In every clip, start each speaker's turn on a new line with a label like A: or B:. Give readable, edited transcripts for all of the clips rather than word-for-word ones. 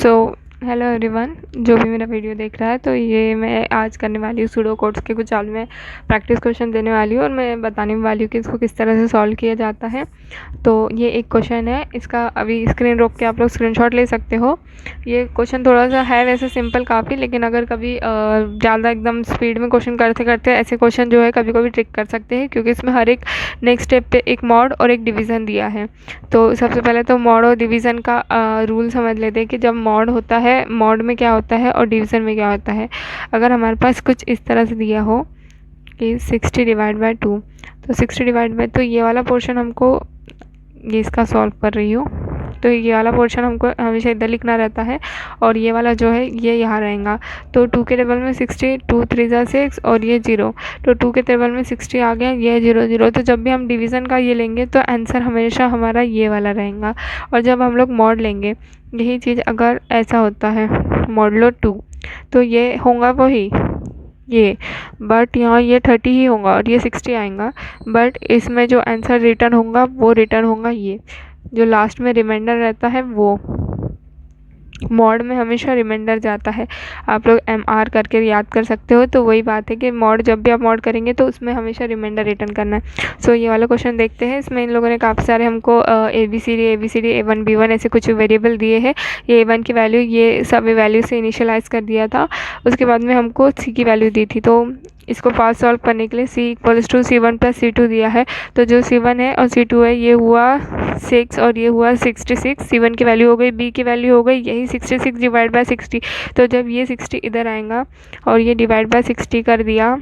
A: So hello everyone, जो भी मेरा वीडियो देख रहा है, तो ये मैं आज करने वाली हूँ सूडो कोड्स के कुछ सॉल्व में प्रैक्टिस क्वेश्चन देने वाली हूँ और मैं बताने वाली हूँ कि इसको किस तरह से सॉल्व किया जाता है। तो ये एक क्वेश्चन है, इसका अभी स्क्रीन रोक के आप लोग स्क्रीनशॉट ले सकते हो। ये क्वेश्चन थोड़ा सा है वैसे सिंपल काफ़ी, लेकिन अगर कभी ज़्यादा एकदम स्पीड में क्वेश्चन करते करते ऐसे क्वेश्चन जो है कभी कभी ट्रिक कर सकते हैं, क्योंकि इसमें हर एक नेक्स्ट स्टेप पे एक मॉड और एक डिवीज़न दिया है। तो सबसे पहले तो मॉड और डिवीज़न का रूल समझ लेते हैं कि जब मॉड होता है, मॉड में क्या होता है और डिवीज़न में क्या होता है। अगर हमारे पास कुछ इस तरह से दिया हो कि 60/2, तो 60/2, तो ये वाला पोर्शन हमको, ये इसका सॉल्व कर रही हूँ, तो ये वाला पोर्शन हमको हमेशा इधर लिखना रहता है और ये वाला जो है ये यहाँ रहेगा। तो 2 के टेबल में 60, 2 3 ज़ा 6 और ये 0, तो 2 के टेबल में 60 आ गया, ये 0 0। तो जब भी हम डिवीज़न का ये लेंगे तो आंसर हमेशा हमारा ये वाला रहेगा। और जब हम लोग मॉड लेंगे, यही चीज़ अगर ऐसा होता है मॉडलो 2, तो ये होगा वही ये, बट यहाँ ये 30 ही होगा और ये 60 आएगा। बट इसमें जो आंसर रिटर्न होगा वो रिटर्न होगा ये, जो लास्ट में रिमाइंडर रहता है वो। मॉड में हमेशा रिमाइंडर जाता है, आप लोग MR करके याद कर सकते हो। तो वही बात है कि मॉड, जब भी आप मॉड करेंगे तो उसमें हमेशा रिमाइंडर रिटर्न करना है। सो ये वाला क्वेश्चन देखते हैं। इसमें इन लोगों ने काफ़ी सारे हमको ABCD A1 B1 ऐसे कुछ वेरिएबल दिए हैं। ये A1 की वैल्यू ये सब वैल्यू से इनिशियलाइज कर दिया था, उसके बाद में हमको C की वैल्यू दी थी। तो इसको फास्ट सॉल्व करने के लिए C = C1 + C2 दिया है। तो जो C1 है और C2 है, ये हुआ 6 और ये हुआ 66। C1 की वैल्यू हो गई, B की वैल्यू हो गई यही 66 / 60। तो जब ये 60 इधर आएगा और ये / 60 कर दिया,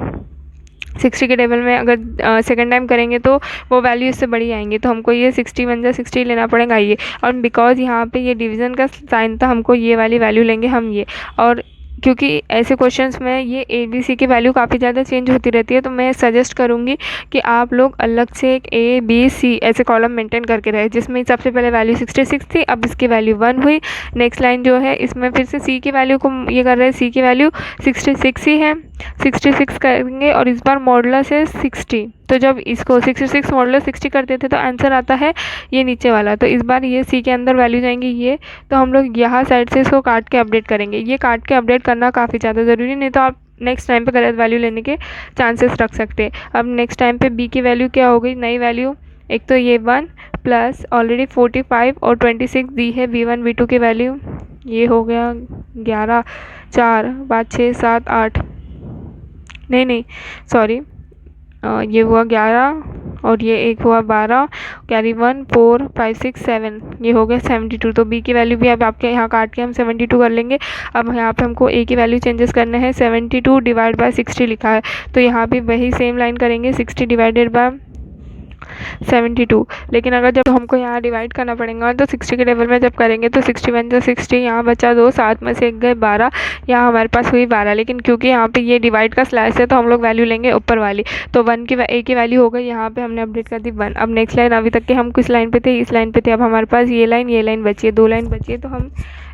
A: 60 के टेबल में अगर सेकंड टाइम करेंगे तो वो वैल्यू इससे बड़ी आएंगी, तो हमको ये 60 लेना पड़ेगा ये। और बिकॉज यहाँ पे ये डिवीज़न का साइन था, हमको ये वाली वैल्यू लेंगे हम ये। और क्योंकि ऐसे क्वेश्चंस में ये ABC की वैल्यू काफ़ी ज़्यादा चेंज होती रहती है, तो मैं सजेस्ट करूँगी कि आप लोग अलग से एक ABC ऐसे कॉलम मेंटेन करके रहे, जिसमें सबसे पहले वैल्यू 66 थी, अब इसकी वैल्यू 1 हुई। नेक्स्ट लाइन जो है इसमें फिर से C की वैल्यू को ये कर रहे हैं, C की वैल्यू 66 ही है, 66 करेंगे और इस बार मॉडुलस है 60। तो जब इसको 66 मॉडुलस 60 करते थे तो आंसर आता है ये नीचे वाला। तो इस बार ये C के अंदर वैल्यू जाएंगी ये, तो हम लोग यहाँ साइड से इसको काट के अपडेट करेंगे। ये काट के अपडेट करना काफ़ी ज़्यादा ज़रूरी, नहीं तो आप नेक्स्ट टाइम पे गलत वैल्यू लेने के चांसेस रख सकते हैं। अब नेक्स्ट टाइम पे B की वैल्यू क्या हो गई, नई वैल्यू, एक तो ये 1 प्लस ऑलरेडी 45 और 26 दी है V1 V2 की वैल्यू, ये हो गया 11, 4 5 6 7 8, नहीं सॉरी, ये हुआ 11 और ये एक हुआ 12, कैरी 1 4 5 6 7, ये हो गया 72। तो B की वैल्यू भी अब आपके यहाँ काट के हम 72 कर लेंगे। अब यहाँ पे हमको A की वैल्यू चेंजेस करना है, 72 / 60 लिखा है, तो यहाँ भी वही सेम लाइन करेंगे, 60 / 72। लेकिन अगर जब हमको यहाँ डिवाइड करना पड़ेगा तो 60 के टेबल में जब करेंगे तो 61 = 60, यहाँ बचा 2, 7 में से एक गए 12, यहाँ हमारे पास हुई 12। लेकिन क्योंकि यहाँ पे ये डिवाइड का स्लैश है तो हम लोग वैल्यू लेंगे ऊपर वाली, तो A की वैल्यू हो गई, यहाँ पे हमने अपडेट कर दी 1। अब नेक्स्ट लाइन, अभी तक के हम किस लाइन पे थे, इस लाइन पे थे। अब हमारे पास ये लाइन बची है, 2 लाइन बची है, तो हम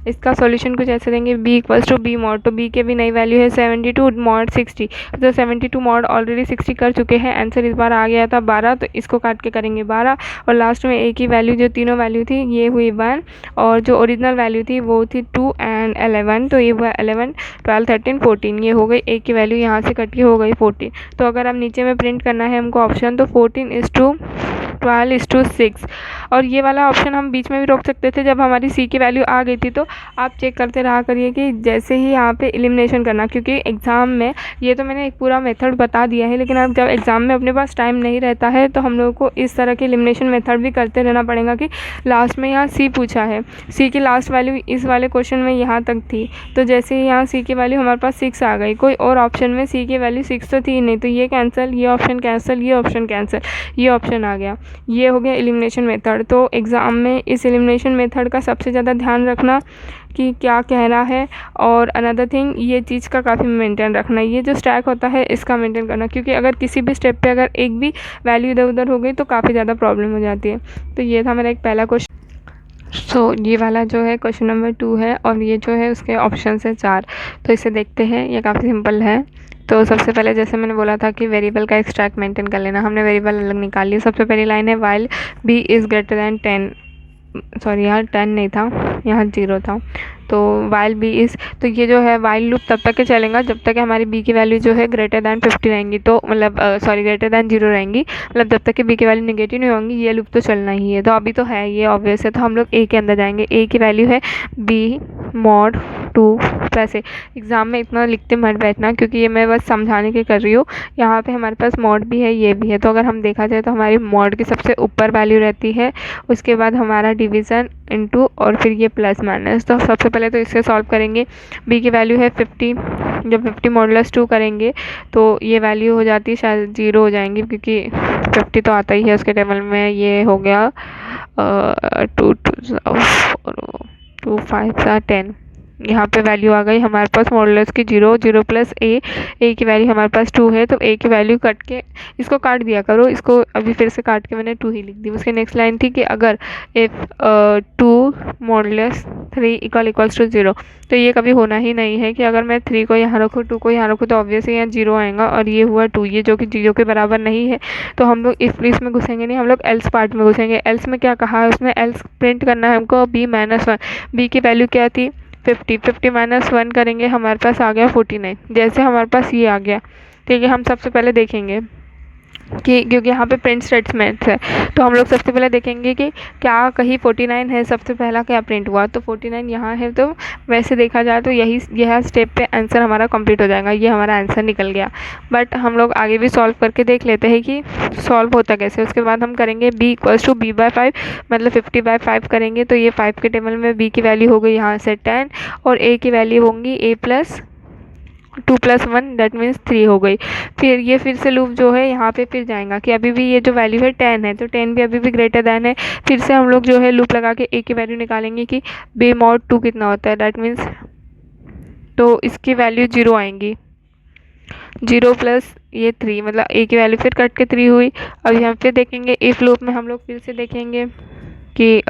A: इसका सॉल्यूशन कुछ ऐसे देंगे, B = B मॉड। तो B के भी नई वैल्यू है 72 mod 60, तो 72 मॉड ऑलरेडी 60 कर चुके हैं। आंसर इस बार आ गया था 12, तो इसको काट के करेंगे 12। और लास्ट में A की वैल्यू, जो तीनों वैल्यू थी, ये हुई 1 और जो ओरिजिनल वैल्यू थी वो थी 2 and 11, तो ये हुआ 11 12 13 14, ये हो गई A की वैल्यू, यहाँ से कट के हो गई 14। तो अगर हम नीचे में प्रिंट करना है हमको ऑप्शन, तो 14:12:6। और ये वाला ऑप्शन हम बीच में भी रोक सकते थे जब हमारी C की वैल्यू आ गई थी। तो आप चेक करते रहा करिए कि जैसे ही यहाँ पे एलिमिनेशन करना, क्योंकि एग्ज़ाम में ये तो मैंने एक पूरा मेथड बता दिया है, लेकिन अब जब एग्ज़ाम में अपने पास टाइम नहीं रहता है तो हम लोगों को इस तरह के एलिमिनेशन मेथड भी करते रहना पड़ेगा। कि लास्ट में यहाँ C पूछा है, C की लास्ट वैल्यू इस वाले क्वेश्चन में यहाँ तक थी, तो जैसे ही यहाँ C की वैल्यू हमारे पास 6 आ गई, कोई और ऑप्शन में C की वैल्यू 6 तो थी नहीं, तो ये कैंसिल, ये ऑप्शन कैंसिल, ये ऑप्शन कैंसिल, ये ऑप्शन आ गया, ये हो गया एलिमिनेशन मेथड। तो एग्ज़ाम में इस एलिमिनेशन मेथड का सबसे ज़्यादा ध्यान रखना कि क्या कह रहा है। और अनदर थिंग, ये चीज़ का काफ़ी मेंटेन रखना, ये जो स्टैक होता है इसका मेंटेन करना, क्योंकि अगर किसी भी स्टेप पे अगर एक भी वैल्यू इधर उधर हो गई तो काफ़ी ज़्यादा प्रॉब्लम हो जाती है। तो ये था मेरा एक पहला क्वेश्चन। सो ये वाला जो है क्वेश्चन नंबर 2 है और ये जो है उसके ऑप्शन है 4। तो इसे देखते हैं, ये काफ़ी सिंपल है। तो सबसे पहले जैसे मैंने बोला था कि वेरिएबल का एक स्टैक मेंटेन कर लेना, हमने वेरिएबल अलग निकाल लिया। सबसे पहली लाइन है वाइल B > 10 सॉरी यहाँ 10 नहीं था, यहाँ 0 था। तो वाइल बी इज़, तो ये जो है वाइल लूप तब तक के चलेगा जब तक हमारी बी की वैल्यू जो है ग्रेटर दैन 50 रहेंगी, तो मतलब सॉरी ग्रेटर दैन 0 रहेंगी, मतलब जब तक कि बी की वैल्यू नेगेटिव नहीं होंगी ये लूप तो चलना ही है। तो अभी तो है ये ऑब्वियस है, तो हम लोग ए के अंदर जाएंगे। ए की वैल्यू है बी मॉड 2 वैसे एग्ज़ाम में इतना लिखते मत बैठना, क्योंकि ये मैं बस समझाने के कर रही हूँ। यहाँ पे हमारे पास मॉड भी है, ये भी है, तो अगर हम देखा जाए तो हमारी मॉड की सबसे ऊपर वैल्यू रहती है, उसके बाद हमारा डिवीज़न इनटू और फिर ये प्लस माइनस। तो सबसे पहले तो इससे सॉल्व करेंगे। बी की वैल्यू है 50, जब 50 मॉडुलस 2 करेंगे तो ये वैल्यू हो जाती है शायद 0 हो जाएंगी, क्योंकि 50 तो आता ही है उसके टेबल में। ये हो गया 2 2 5 10, यहाँ पे वैल्यू आ गई हमारे पास मॉडुलस की 0, 0 प्लस ए की वैल्यू हमारे पास 2 है, तो ए की वैल्यू कट के इसको काट दिया करो, इसको अभी फिर से काट के मैंने 2 ही लिख दी। उसकी नेक्स्ट लाइन थी कि अगर इफ़ 2 मॉडुलस 3 इक्वल्स टू 0, तो ये कभी होना ही नहीं है कि अगर मैं 3 को यहाँ रखूँ 2 को यहाँ रखूँ तो ऑब्वियसली यहाँ 0 आएगा, और ये हुआ 2, ये जो कि 0 के बराबर नहीं है। तो हम लोग इफ में घुसेंगे नहीं, हम लोग एल्स पार्ट में घुसेंगे। एल्स में क्या कहा है उसमें, एल्स प्रिंट करना है हमको b-1। बी की वैल्यू क्या थी 50, 50 माइनस 1 करेंगे हमारे पास आ गया 49। जैसे हमारे पास ये आ गया, ठीक है, हम सबसे पहले देखेंगे कि क्योंकि यहाँ पे प्रिंट स्टेटमेंट्स है, तो हम लोग सबसे पहले देखेंगे कि क्या कहीं 49 है, सबसे पहला क्या प्रिंट हुआ, तो 49 यहाँ है। तो वैसे देखा जाए तो यह स्टेप पे आंसर हमारा कंप्लीट हो जाएगा, ये हमारा आंसर निकल गया। बट हम लोग आगे भी सॉल्व करके देख लेते हैं कि सॉल्व होता कैसे। उसके बाद हम करेंगे b=b/5, मतलब 50/5 करेंगे, तो ये 5 के टेबल में b की वैल्यू हो गई यहाँ से 10, और a की वैल्यू होंगी a+2 + 1 दैट मीन्स 3 हो गई। फिर ये फिर से लूप जो है यहाँ पे फिर जाएगा कि अभी भी ये जो वैल्यू है 10 है, तो 10 भी अभी भी ग्रेटर दैन है। फिर से हम लोग जो है लूप लगा के a की वैल्यू निकालेंगे कि b-2 कितना होता है, दैट मीन्स तो इसकी वैल्यू 0 आएंगी, 0 प्लस ये 3, मतलब a की वैल्यू फिर कट के 3 हुई। अभी हम फिर देखेंगे इफ लूप में, हम लोग फिर से देखेंगे कि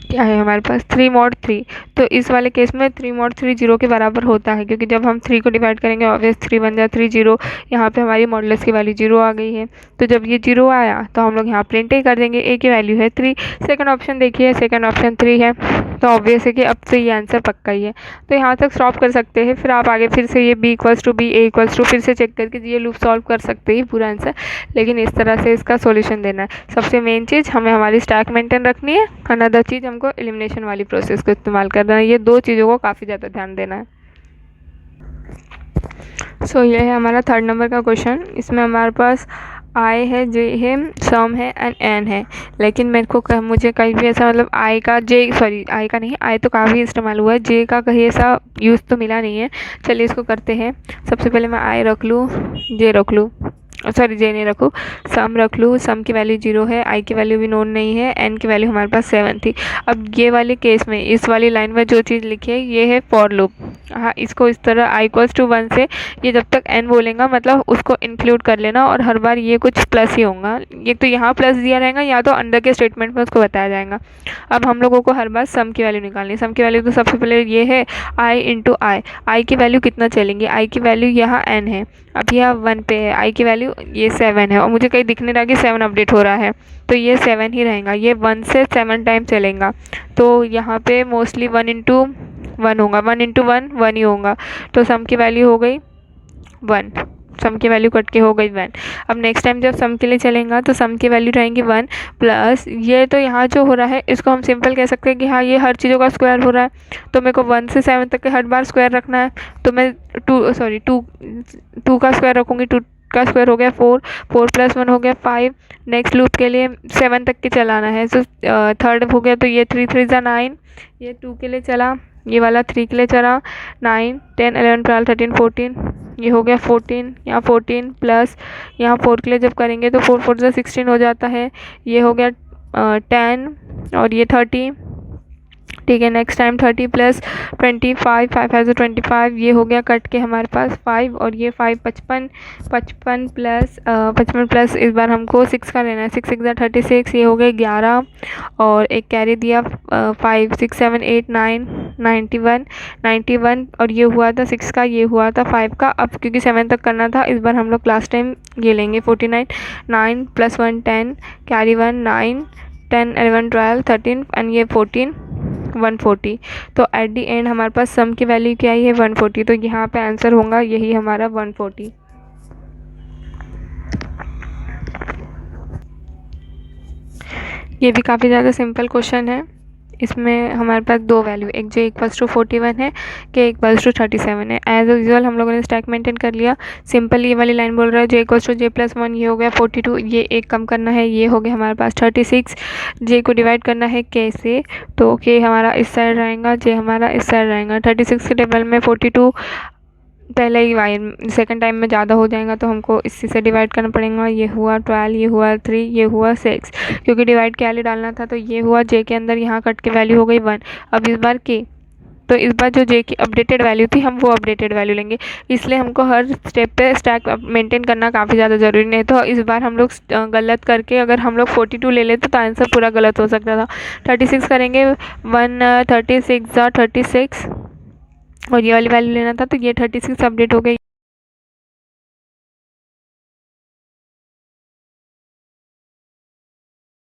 A: क्या है हमारे पास 3 mod 3। तो इस वाले केस में 3 mod 3 0 के बराबर होता है, क्योंकि जब हम 3 को डिवाइड करेंगे ऑब्वियस 3 बन जाए 3 0, यहाँ पे हमारी मॉडुलस की वैल्यू 0 आ गई है। तो जब ये 0 आया तो हम लोग यहाँ प्रिंट ही कर देंगे, a की वैल्यू है 3। सेकंड ऑप्शन देखिए, सेकंड ऑप्शन 3 है, तो ऑब्वियस है कि अब से ये आंसर पक्का ही है। तो यहाँ तक स्टॉप कर सकते हैं, फिर आप आगे फिर से ये b=b, a=, फिर से चेक करके ये लूप सॉल्व कर सकते हैं पूरा आंसर, लेकिन इस तरह से इसका सॉल्यूशन देना है। सबसे मेन चीज़ हमें हमारी स्टैक मेंटेन रखनी है, अनदर चीज़ हमको एलिमिनेशन वाली प्रोसेस को इस्तेमाल करना है। ये दो चीज़ों को काफ़ी ज़्यादा ध्यान देना है। सो ये है हमारा 3rd नंबर का क्वेश्चन। इसमें हमारे पास आई है, जे है, सम है एंड एन है, लेकिन मेरे को मुझे कहीं भी ऐसा मतलब आई का आई का नहीं, आई तो काफ़ी इस्तेमाल हुआ है, जे का कहीं ऐसा यूज़ तो मिला नहीं है। चलिए इसको करते हैं। सबसे पहले मैं आई रख लूँ, जे रख लूँ, सॉरी जे नहीं रखूँ, सम रख लूँ। सम की वैल्यू 0 है, आई की वैल्यू भी नोन नहीं है, एन की वैल्यू हमारे पास 7 थी। अब ये वाले केस में इस वाली लाइन में जो चीज़ लिखी है ये है फॉर लूप। हाँ, इसको इस तरह i=1 से ये जब तक n बोलेगा मतलब उसको इंक्लूड कर लेना, और हर बार ये कुछ प्लस ही होगा। ये तो यहाँ प्लस दिया रहेगा या तो अंडर के स्टेटमेंट में उसको बताया जाएगा। अब हम लोगों को हर बार सम की वैल्यू निकालनी है। सम की वैल्यू तो सबसे पहले ये है i × i की वैल्यू कितना चलेंगे, i की वैल्यू यहाँ n है, अब यह 1 पे है, i की वैल्यू ये 7 है, और मुझे कहीं दिखने रहा कि 7 अपडेट हो रहा है, तो ये 7 ही रहेगा, ये 1 से 7 टाइम चलेगा। तो यहाँ पे मोस्टली 1 × 1 होगा, 1 × 1 1 ही होगा, तो सम की वैल्यू हो गई 1, सम की वैल्यू कट के हो गई 1। अब नेक्स्ट टाइम जब सम के लिए चलेगा तो सम की वैल्यू रहेंगी 1 प्लस ये, तो यहाँ जो हो रहा है इसको हम सिंपल कह सकते हैं कि हाँ ये हर चीज़ों का स्क्वायर हो रहा है, तो मेरे को 1 से 7 तक के हर बार स्क्वायर रखना है, तो मैं 2 का स्क्वायर रखूँगी, 2 का स्क्वायर हो गया 4, 4 + 1 हो गया 5। नेक्स्ट लूप के लिए 7 तक के चलाना है, तो 3rd हो गया, तो ये 3 3 = 9, ये 2 के लिए चला, ये वाला 3 के लिए चला 9, 10 11 12 13 14, ये हो गया 14, यहाँ 14 प्लस यहाँ 4 के लिए जब करेंगे तो 4 4 = 16 हो जाता है, ये हो गया 10 और ये 30, ठीक है। नेक्स्ट टाइम 30 + 25, 5 5 = 25, ये हो गया कट के हमारे पास 5, और ये 5 55 55 प्लस इस बार हमको 6 का लेना है, 6 6 = 36, ये हो गए 11, और एक कैरी दिया 5 6 7 8 9 91 और ये हुआ था 6 का, ये हुआ था 5 का। अब क्योंकि 7 तक करना था इस बार हम लोग लास्ट टाइम ये लेंगे 49, 9 + 1 10, कैरी 1 9 10 11 12 13 एंड ये 14 140। तो एट द एंड हमारे पास सम की वैल्यू क्या आई है 140, तो यहाँ पे आंसर होगा यही हमारा 140। ये भी काफ़ी ज़्यादा सिंपल क्वेश्चन है। इसमें हमारे पास दो वैल्यू, एक जो इक्वल्स टू 41 है कि इक्वल्स टू 37 है। एज यूजुअल हम लोगों ने स्टैक मेंटेन कर लिया। सिंपल ये वाली लाइन बोल रहा है जे इक्वल्स टू जे प्लस 1, ये हो गया 42, ये एक कम करना है, ये हो गया हमारे पास 36। जे को डिवाइड करना है कैसे, तो के हमारा इस साइड रहेगा, जे हमारा इस साइड रहेगा। 36 के टेबल में 42 पहले ही वाई सेकंड टाइम में ज़्यादा हो जाएगा तो हमको इसी से डिवाइड करना पड़ेगा। ये हुआ 12, ये हुआ 3, ये हुआ 6, क्योंकि डिवाइड के आगे डालना था। तो ये हुआ जे के अंदर, यहाँ कट के वैल्यू हो गई 1। अब इस बार के, तो इस बार जो जे की अपडेटेड वैल्यू थी हम वो अपडेटेड वैल्यू लेंगे, इसलिए हमको हर स्टेप पे स्टैक मेंटेन करना काफ़ी ज़्यादा ज़रूरी नहीं। तो इस बार हम लोग गलत करके अगर हम लोग 42 ले लेते तो आंसर पूरा गलत हो सकता था। 36 करेंगे, 1 36 36 और ये वाली वैल्यू लेना था, तो ये 36 अपडेट हो गई।